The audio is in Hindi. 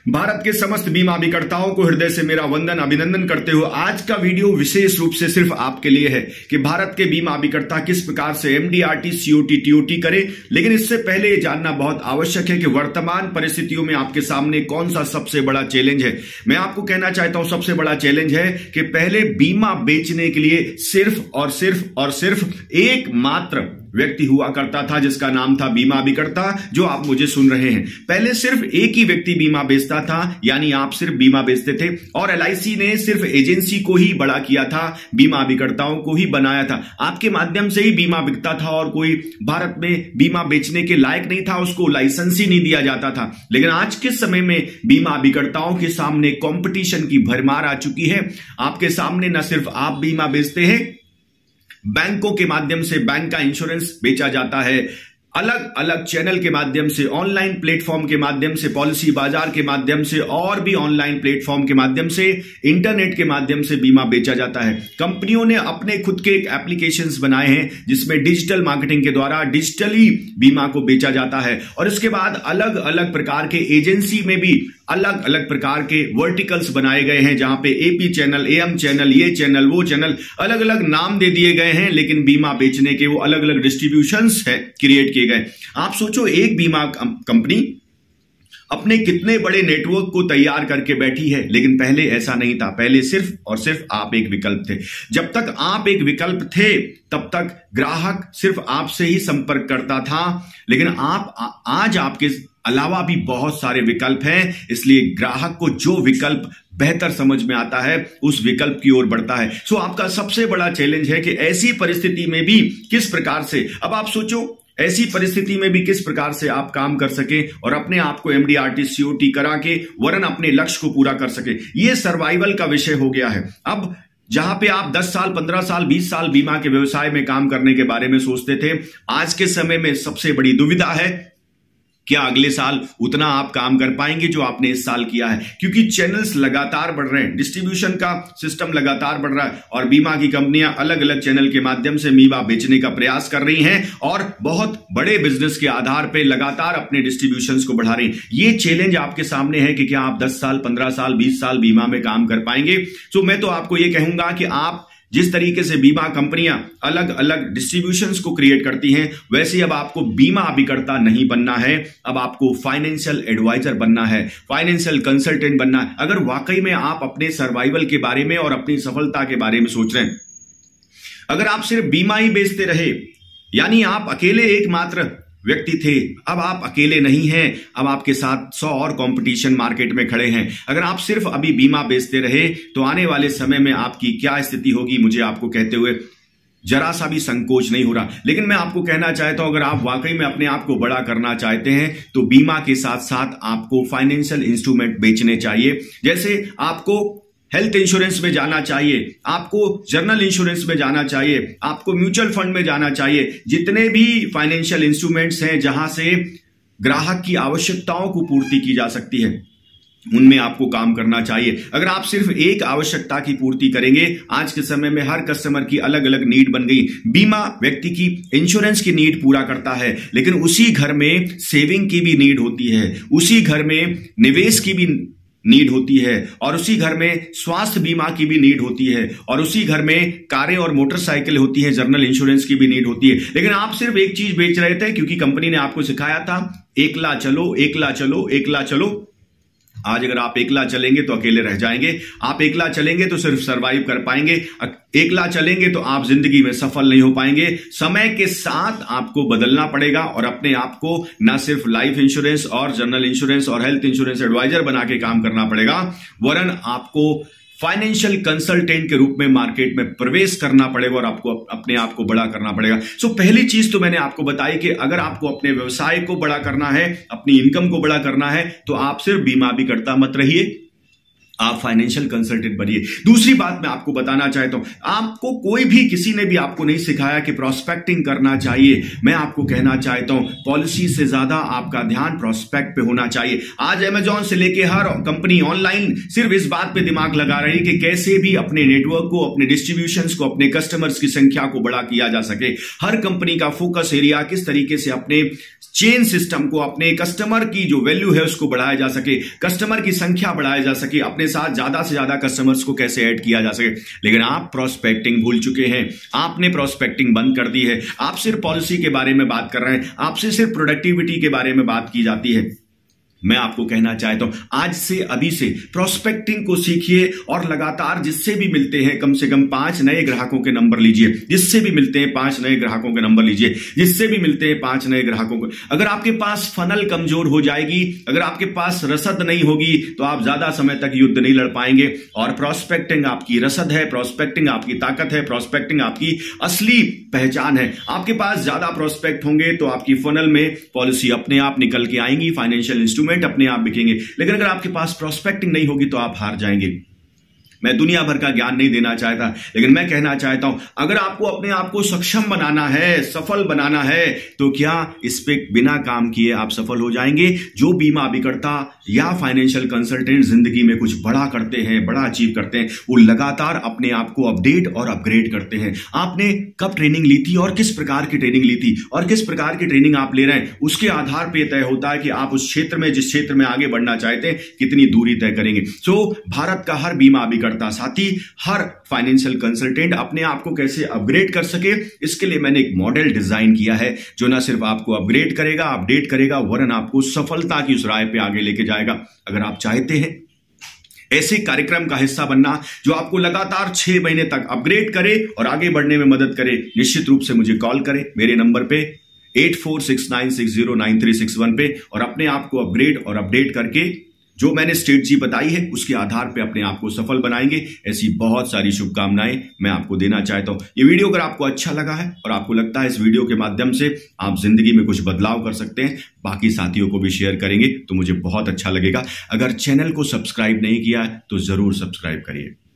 भारत के समस्त बीमा अभिकर्ताओं को हृदय से मेरा वंदन अभिनंदन करते हुए आज का वीडियो विशेष रूप से सिर्फ आपके लिए है कि भारत के बीमा अभिकर्ता किस प्रकार से एमडीआरटी, सीओटी, टीओटी करें। लेकिन इससे पहले ये जानना बहुत आवश्यक है कि वर्तमान परिस्थितियों में आपके सामने कौन सा सबसे बड़ा चैलेंज है। मैं आपको कहना चाहता हूं सबसे बड़ा चैलेंज है कि पहले बीमा बेचने के लिए सिर्फ और सिर्फ एकमात्र व्यक्ति हुआ करता था जिसका नाम था बीमा अभिकर्ता। जो आप मुझे सुन रहे हैं, पहले सिर्फ एक ही व्यक्ति बीमा बेचता था, यानी आप सिर्फ बीमा बेचते थे और एलआईसी ने सिर्फ एजेंसी को ही बड़ा किया था, बीमा अभिकर्ताओं को ही बनाया था। आपके माध्यम से ही बीमा बिकता था और कोई भारत में बीमा बेचने के लायक नहीं था, उसको लाइसेंस ही नहीं दिया जाता था। लेकिन आज के समय में बीमा अभिकर्ताओं के सामने कंपटीशन की भरमार आ चुकी है। आपके सामने न सिर्फ आप बीमा बेचते हैं, बैंकों के माध्यम से बैंक का इंश्योरेंस बेचा जाता है, अलग अलग चैनल के माध्यम से, ऑनलाइन प्लेटफॉर्म के माध्यम से, पॉलिसी बाजार के माध्यम से और भी ऑनलाइन प्लेटफॉर्म के माध्यम से, इंटरनेट के माध्यम से बीमा बेचा जाता है। कंपनियों ने अपने खुद के एप्लीकेशंस बनाए हैं जिसमें डिजिटल मार्केटिंग के द्वारा डिजिटली बीमा को बेचा जाता है। और इसके बाद अलग अलग प्रकार के एजेंसी में भी अलग अलग प्रकार के वर्टिकल्स बनाए गए हैं जहां पे एपी चैनल, एएम चैनल, ये चैनल, वो चैनल, अलग अलग नाम दे दिए गए हैं, लेकिन बीमा बेचने के वो अलग अलग डिस्ट्रीब्यूशंस है क्रिएट किए गए। आप सोचो, एक बीमा कंपनी अपने कितने बड़े नेटवर्क को तैयार करके बैठी है। लेकिन पहले ऐसा नहीं था, पहले सिर्फ और सिर्फ आप एक विकल्प थे। जब तक आप एक विकल्प थे तब तक ग्राहक सिर्फ आपसे ही संपर्क करता था। लेकिन आज आपके अलावा भी बहुत सारे विकल्प हैं, इसलिए ग्राहक को जो विकल्प बेहतर समझ में आता है उस विकल्प की ओर बढ़ता है। सो आपका सबसे बड़ा चैलेंज है कि ऐसी परिस्थिति में भी किस प्रकार से, अब आप सोचो, ऐसी परिस्थिति में भी किस प्रकार से आप काम कर सके और अपने आप को एमडीआरटी, सीओटी करा के वरन अपने लक्ष्य को पूरा कर सके। यह सर्वाइवल का विषय हो गया है। अब जहां पे आप 10 साल, 15 साल, 20 साल बीमा के व्यवसाय में काम करने के बारे में सोचते थे, आज के समय में सबसे बड़ी दुविधा है क्या अगले साल उतना आप काम कर पाएंगे जो आपने इस साल किया है। क्योंकि चैनल्स लगातार बढ़ रहे हैं, डिस्ट्रीब्यूशन का सिस्टम लगातार बढ़ रहा है और बीमा की कंपनियां अलग अलग चैनल के माध्यम से बीमा बेचने का प्रयास कर रही हैं और बहुत बड़े बिजनेस के आधार पर लगातार अपने डिस्ट्रीब्यूशंस को बढ़ा रही हैं। ये चैलेंज आपके सामने है कि क्या आप 10 साल, 15 साल, 20 साल बीमा में काम कर पाएंगे। तो मैं तो आपको ये कहूंगा कि आप जिस तरीके से बीमा कंपनियां अलग अलग डिस्ट्रीब्यूशंस को क्रिएट करती हैं, वैसे अब आपको बीमा अभिकर्ता नहीं बनना है, अब आपको फाइनेंशियल एडवाइजर बनना है, फाइनेंशियल कंसल्टेंट बनना है। अगर वाकई में आप अपने सर्वाइवल के बारे में और अपनी सफलता के बारे में सोच रहे हैं, अगर आप सिर्फ बीमा ही बेचते रहे, यानी आप अकेले एकमात्र व्यक्ति थे, अब आप अकेले नहीं हैं, अब आपके साथ 100 और कंपटीशन मार्केट में खड़े हैं। अगर आप सिर्फ अभी बीमा बेचते रहे तो आने वाले समय में आपकी क्या स्थिति होगी, मुझे आपको कहते हुए जरा सा भी संकोच नहीं हो रहा। लेकिन मैं आपको कहना चाहता हूं, अगर आप वाकई में अपने आप को बड़ा करना चाहते हैं तो बीमा के साथ साथ आपको फाइनेंशियल इंस्ट्रूमेंट बेचने चाहिए। जैसे आपको हेल्थ इंश्योरेंस में जाना चाहिए, आपको जर्नल इंश्योरेंस में जाना चाहिए, आपको म्यूचुअल फंड में जाना चाहिए। जितने भी फाइनेंशियल इंस्ट्रूमेंट्स हैं जहां से ग्राहक की आवश्यकताओं को पूर्ति की जा सकती है, उनमें आपको काम करना चाहिए। अगर आप सिर्फ एक आवश्यकता की पूर्ति करेंगे, आज के समय में हर कस्टमर की अलग अलग नीड बन गई। बीमा व्यक्ति की इंश्योरेंस की नीड पूरा करता है, लेकिन उसी घर में सेविंग की भी नीड होती है, उसी घर में निवेश की भी नीड होती है और उसी घर में स्वास्थ्य बीमा की भी नीड होती है और उसी घर में कारें और मोटरसाइकिल होती है, जर्नल इंश्योरेंस की भी नीड होती है। लेकिन आप सिर्फ एक चीज बेच रहे थे क्योंकि कंपनी ने आपको सिखाया था एकला चलो, एकला चलो, एकला चलो। आज अगर आप एकला चलेंगे तो अकेले रह जाएंगे, आप एकला चलेंगे तो सिर्फ सरवाइव कर पाएंगे, एकला चलेंगे तो आप जिंदगी में सफल नहीं हो पाएंगे। समय के साथ आपको बदलना पड़ेगा और अपने आप को न सिर्फ लाइफ इंश्योरेंस और जनरल इंश्योरेंस और हेल्थ इंश्योरेंस एडवाइजर बना के काम करना पड़ेगा, वरन आपको फाइनेंशियल कंसल्टेंट के रूप में मार्केट में प्रवेश करना पड़ेगा और आपको अपने आप को बड़ा करना पड़ेगा। सो पहली चीज तो मैंने आपको बताई कि अगर आपको अपने व्यवसाय को बड़ा करना है, अपनी इनकम को बड़ा करना है, तो आप सिर्फ बीमा अभिकर्ता मत रहिए, आप फाइनेंशियल कंसल्टेंट बनिए। दूसरी बात मैं आपको बताना चाहता हूं, आपको कोई भी किसी ने भी आपको नहीं सिखाया कि प्रोस्पेक्टिंग करना चाहिए। मैं आपको कहना चाहता हूं, पॉलिसी से ज्यादा आपका ध्यान प्रोस्पेक्ट पे होना चाहिए। आज अमेजॉन से लेके हर कंपनी ऑनलाइन सिर्फ इस बात पे दिमाग लगा रही है कि कैसे भी अपने नेटवर्क को, अपने डिस्ट्रीब्यूशंस को, अपने कस्टमर्स की संख्या को बड़ा किया जा सके। हर कंपनी का फोकस एरिया किस तरीके से अपने चेन सिस्टम को, अपने कस्टमर की जो वैल्यू है उसको बढ़ाया जा सके, कस्टमर की संख्या बढ़ाया जा सके, अपने साथ ज्यादा से ज्यादा कस्टमर्स को कैसे ऐड किया जा सके। लेकिन आप प्रोस्पेक्टिंग भूल चुके हैं, आपने प्रोस्पेक्टिंग बंद कर दी है। आप सिर्फ पॉलिसी के बारे में बात कर रहे हैं, आपसे सिर्फ प्रोडक्टिविटी के बारे में बात की जाती है। मैं आपको कहना चाहता हूं, आज से अभी से प्रोस्पेक्टिंग को सीखिए और लगातार जिससे भी मिलते हैं कम से कम 5 नए ग्राहकों के नंबर लीजिए। जिससे भी मिलते हैं 5 नए ग्राहकों के नंबर लीजिए। जिससे भी मिलते हैं 5 नए ग्राहकों को। अगर आपके पास फनल कमजोर हो जाएगी, अगर आपके पास रसद नहीं होगी, तो आप ज्यादा समय तक युद्ध नहीं लड़ पाएंगे। और प्रोस्पेक्टिंग आपकी रसद है, प्रोस्पेक्टिंग आपकी ताकत है, प्रोस्पेक्टिंग आपकी असली पहचान है। आपके पास ज्यादा प्रोस्पेक्ट होंगे तो आपकी फनल में पॉलिसी अपने आप निकल के आएंगी, फाइनेंशियल इंस्ट्रूमेंट अपने आप बिकेंगे। लेकिन अगर आपके पास प्रोस्पेक्टिंग नहीं होगी तो आप हार जाएंगे। मैं दुनिया भर का ज्ञान नहीं देना चाहता, लेकिन मैं कहना चाहता हूं, अगर आपको अपने आप को सक्षम बनाना है, सफल बनाना है, तो क्या इस पे बिना काम किए आप सफल हो जाएंगे। जो बीमा अभिकर्ता या फाइनेंशियल कंसल्टेंट जिंदगी में कुछ बड़ा करते हैं, बड़ा अचीव करते हैं, वो लगातार अपने आप को अपडेट और अपग्रेड करते हैं। आपने कब ट्रेनिंग ली थी और किस प्रकार की ट्रेनिंग ली थी और किस प्रकार की ट्रेनिंग आप ले रहे हैं, उसके आधार पर तय होता है कि आप उस क्षेत्र में, जिस क्षेत्र में आगे बढ़ना चाहते हैं, कितनी दूरी तय करेंगे। भारत का हर बीमा अभिकर्ता साथी, हर फाइनेंशियल कंसल्टेंट अपने आप को कैसे अपग्रेड कर सके, इसके लिए मैंने एक मॉडल डिजाइन किया है जो ना सिर्फ आपको अपग्रेड करेगा, अपडेट करेगा, वरन आपको सफलता की उस राह पे आगे लेके जाएगा। अगर आप चाहते हैं ऐसे कार्यक्रम का हिस्सा बनना जो आपको लगातार 6 महीने तक अपग्रेड करे और आगे बढ़ने में मदद करे, निश्चित रूप से मुझे कॉल करें मेरे नंबर पे 8469609361 पे और अपने आप को अपग्रेड और अपडेट करके जो मैंने स्ट्रेटजी बताई है उसके आधार पे अपने आप को सफल बनाएंगे। ऐसी बहुत सारी शुभकामनाएं मैं आपको देना चाहता हूं। ये वीडियो अगर आपको अच्छा लगा है और आपको लगता है इस वीडियो के माध्यम से आप जिंदगी में कुछ बदलाव कर सकते हैं, बाकी साथियों को भी शेयर करेंगे तो मुझे बहुत अच्छा लगेगा। अगर चैनल को सब्सक्राइब नहीं किया है तो जरूर सब्सक्राइब करिए।